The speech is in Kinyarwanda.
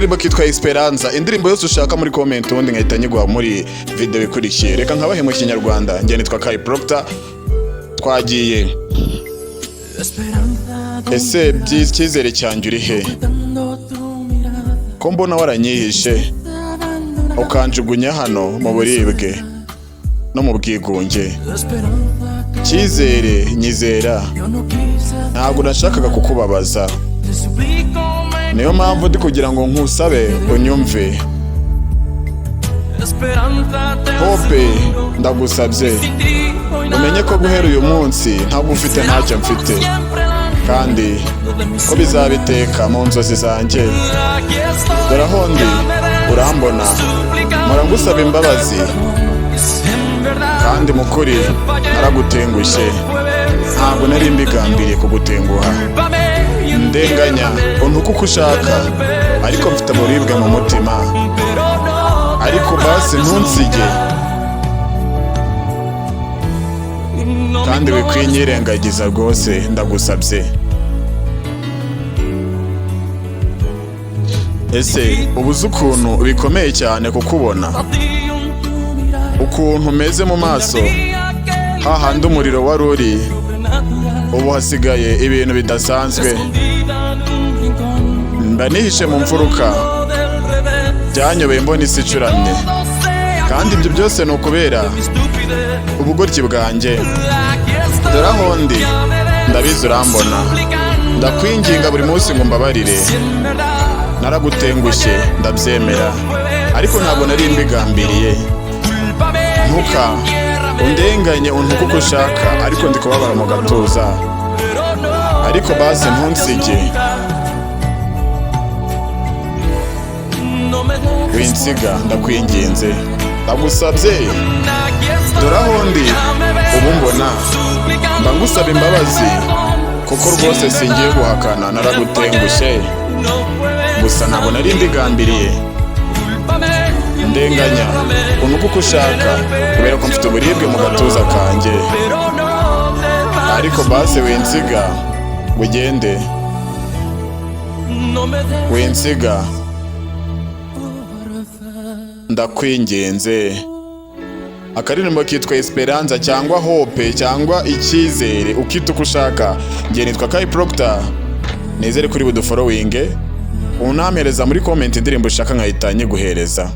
akaririmbo kitwa Esperanza. Indirimbo yose ushaka muri comment ubundi nkahita nyiguha muri video ikurikiye. Reka nkabahe mu Kinyarwanda. Njye nitwa Kai Proctor. Twagiye. Ese byizere cyanjye uri he? Ko mbona waranyihishe ukanjugunya hano mu buribwe no mu bwigunge. Cyizere nyizera, ntabwo nashakaga kukubabaza, niyo mpamvu ndi kugira ngo nkusabe unyumve. Hope ndagusabye umenye ko guhera uyu munsi ntabwo ufite ntacyo mfite, kandi ko bizabiteka mu nzozi zanjye. Dore aho ndi urambona, mpora ngusaba imbabazi, kandi mu kuri naragutengushye. Ntabwo nari mbigambiriye kugutenguha, ndenganya untuka uko ushaka, ariko mfite uburibwe mu mutima. Ariko basi ntunsige, kandi wikwinyirengagiza rwose ndagusabye. Ese ubuze ukuntu bikomeye cyane kukubona, ukuntu umeze mu maso, hahandi umuriro wari uri, ubu hasigaye ibintu bidasanzwe. Mba nihishe mu mfuruka, byanyobeye mbona isi icuramye, kandi ibyo byose ni ukubera ubugoryi bwanjye. Dore aho ndi ndabizi urambona, ndakwinginga buri munsi ngo mbabarire. Naragutengushye ndabyemera, ariko ntabwo nari mbigambiriye. Ntuka undenganye untuka uko ushaka, ariko ndi kubabara mu gatuza. Ariko basi ntunsige, winsiga ndakwinginze, ndagusabye. Dore aho ndi ubu mbona, mba ngusaba imbabazi, kuko rwose singiye guhakana naragutengushye, gusa ntabwo nari mbigambiriye. Ndenganya untuka uko ushaka, kubera ko mfite uburibwe mu gatuza kanjye. Ariko basi winsiga ugende, winsiga ndakwingenze. Akaririmbo kitwa Esperanza cyangwa Hope cyangwa Icyizere, ukita uko ushaka. Njye nitwa Kai Proctor. Nizere kuri budufollowing, unampereza muri comment indirimbo ushaka nkahita nyiguhereza.